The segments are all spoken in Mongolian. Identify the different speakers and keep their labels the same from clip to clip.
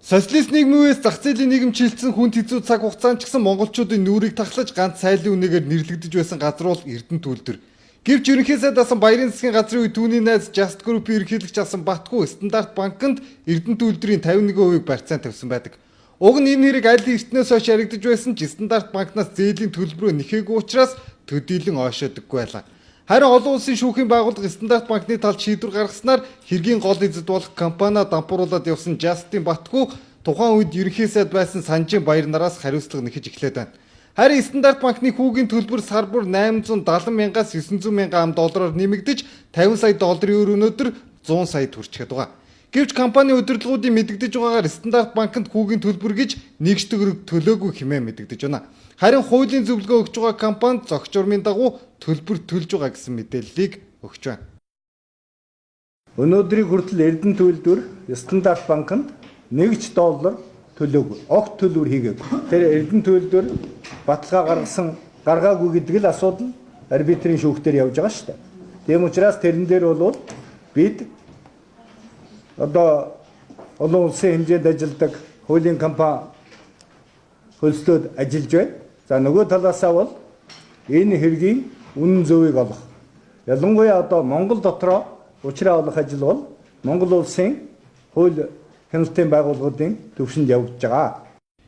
Speaker 1: Социалист нийгмээс зах зээлийн нийгэмчилсэн хүнд хэцүү цаг хугацаанд ч гэсэн монголчуудын нүрийг тахлаж ганц сайлын үнэгээр нэрлэгдэж байсан газар бол Эрдэнэ төлдөр. Гэвч ерөнхий сайд асан Баярын засгийн газрын үе түүний найз Just Group-ийн ерөнхийлөгч асан Батгүй Стандарт банкнд Эрдэнэ төлдрийн 51% барьцаан тавьсан байдаг. Уг нь энэ хэрэг аль эртнээс хойш яригдж байсан ч Стандарт банкнаас зээлийн төлбөрөө нэхээгүй учраас төдийлөн ойшоодоггүй байлаа. Харин олон улсын шүүхийн байгууллага Стандарт банкны талд шийдвэр гаргаснаар хэргийн гол эзэд болох компаниа дампууруулад явсан Justын Батгүй тухайн үед ерөнхий сайд байсан Санжийн Баяр нараас хариуцлага нэхэж эхлээд байна. Харин Стандарт банкны хүүгийн төлбөр сар бүр 870 мянгаас 900 мянган $аар нэмэгдэж 50 сая долларын өөр өнөөдөр 100 саяд хүрчихэд байгаа. Гэвч компани удирдлагуудын мэдэгдэж байгаагаар Стандарт банкнд хүүгийн төлбөр гэж нэгж төгрөг төлөөгүй хэмээн мэдэгдэж байна. Харин хуулийн зөвлөгөө өгч байгаа компанид зохиц журмын дагуу төлбөр төлж байгаа гэсэн мэдээллийг өгч байна.
Speaker 2: Өнөөдрийг хүртэл Эрдэнэ төлбөр Стандарт банкнд $1 төлөөгүй. Огт төлбөр хийгээгүй. Тэр Эрдэнэ төлбөр баталгаа гаргаагүй гэдэг л асуудал арбитрийн шүүхтэр явж байгаа шүү дээ. Тийм учраас тэрэн дээр бол бид одоо олон улсын хэмжээнд ажилладаг хуулийн компани хөлслөд ажиллаж байна. За нөгөө талаасаа бол энэ хэргийн үнэн зөвийг олох. Ялангуяа одоо Монгол дотроо учраа олох ажил бол Монгол улсын хууль хяналтын байгууллагуудын төвшөнд явагдаж байгаа.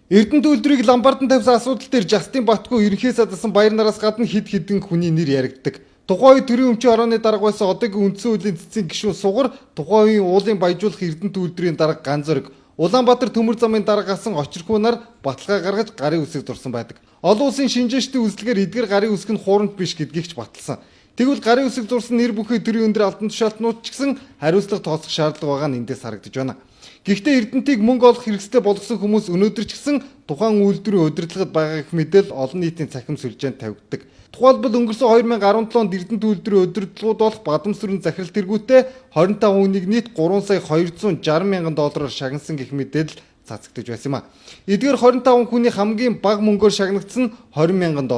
Speaker 1: Эрдэнэ төлдрийг ламбардан тавьсан асуудал дээр Justын Батгүй ерөнхий сайд асан Баяр нараас гадна хэд хэдэн хүний нэр яригддаг. Тухайн үед төрийн өмчийн орооны дарга байсан одоогийн үндсэн хуулийн цэцгийн гишүүн Сугар тухайн үеийн уулын баяжуулах Эрдэнэ төлдрийн дарга Ганзөрөг Улаанбаатар төмөр замын дарга асан Очирхуунаар баталгаа гаргаж гарын үсэг зурсан байдаг. Олон улсын шинжээчдийн үзлэгээр эдгээр гарын үсэг нь хуурамч биш гэдгийг ч баталсан. Тэгвэл гарын үсэг зурсан нэр бүхий төрийн өндөр албан тушаалтнууд ч гэсэн хариуцлага тооцох шаардлага байгаа нь эндээс харагдаж байна. Гэхдээ Эрдэнэтийг мөнгө олох хэрэгстэй болгосон хүмүүс өнөөдөр ч гэсэн тухайн үйлдвэрийн удирдлагад байгаа гэх мэдээл олон нийтийн цахим сүлжээнд тавигддаг. Тухайлбал өнгөрсөн 2017 онд Эрдэнэ үйлдвэрийн удирдлагууд болох Бадамсүрэн захирал тэргүүтээ 25 хүнийг нийт $3 сая 260 мянган $-аар шагнасан гэх мэдээлэл цацагдж байсан юм а. Эдгээр 25 хүний хамгийн бага мөнгөөр шагнагдсан $20 мянган.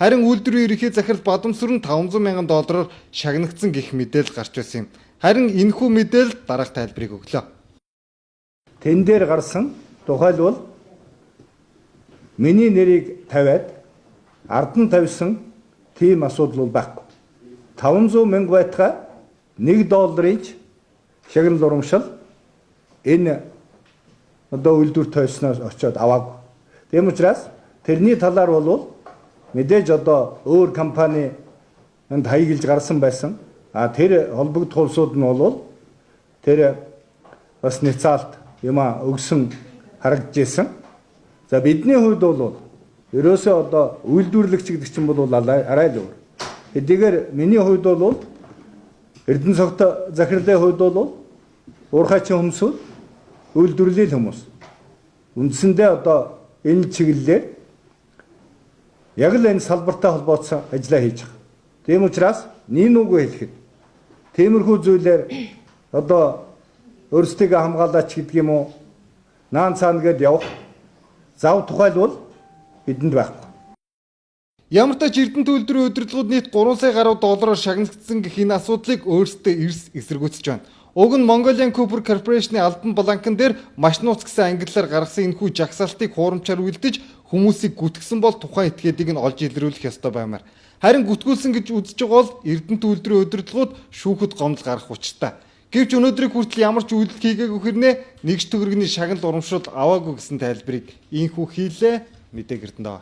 Speaker 1: Харин үйлдвэрийн ерөнхий захирал Бадамсүрэн $500 мянган $-аар шагнагдсан гэх мэдээлэл гарч байсан юм. Харин энэхүү мэдээлэл дараах тайлбарыг өглөө.
Speaker 2: Тэн дээр гарсан тухайлбал миний нэрийг тавиад ард нь тавьсан тийм асуудал бол байхгүй. 500 мянга байтугай $1 шагнал урамшил энэ одоо үйлдвэр тойсноос очиод аваагүй. Тийм учраас тэрний талаар бол мэдээж одоо өөр компани энд хаяглаж гарсан байсан. Тэр холбогдох улсууд нь бол тэр бас нэцаалт юм өгсөн харагдж байсан. За бидний хувьд бол ерөөсөө одоо үйлдвэрлэгч гэдэг чинь бол арай л өөр. Хэдийгээр миний хувьд бол Эрдэнэ цогт захирлын хувьд бол уурхайчин хүмүүс үйлдвэрлэлийн хүмүүс. Үндсэндээ одоо энэ чиглэлээр яг л энэ салбартай холбоотсон ажиллаа хийж байгаа. Тийм учраас нин үгүй хэлэхэд тиймэрхүү зүйлээр одоо өөрсдөө хамгаалаач гэдэг юм уу наан цаана гээд явах зав тухайлбал бидэнд байхгүй.
Speaker 1: Ямар ч тач Эрдэнэ төлдрийн удирдлагууд нийт $3 сая гаруй $-аар шагнагдсан гэх энэ асуудлыг өөрсдөө эрс эсэргүүцэж байна. Уг нь Mongolian Copper Corporation-ы албан бланкн дээр маш нууц гэсэн ангиллаар гаргасан энэхүү жагсаалтыг хуурамчаар үлдэж хүмүүсийг гүтгсэн бол тухайн этгээдийг нь олж илрүүлэх ёстой баймаар. Харин гүтгүүлсэн гэж үзэж байгаа бол Эрдэнэ төлдрийн удирдлагууд шүүхэд гомдол гарах учиртай. Гэвч өнөөдрийг хүртэл ямар ч үйлдэл хийгээгүй хэрнээ нэгж төгрөгийн шагнал урамшуул аваагүй гэсэн тайлбарыг ийхүү хийлээ. Мэдээ Эрдэнэ.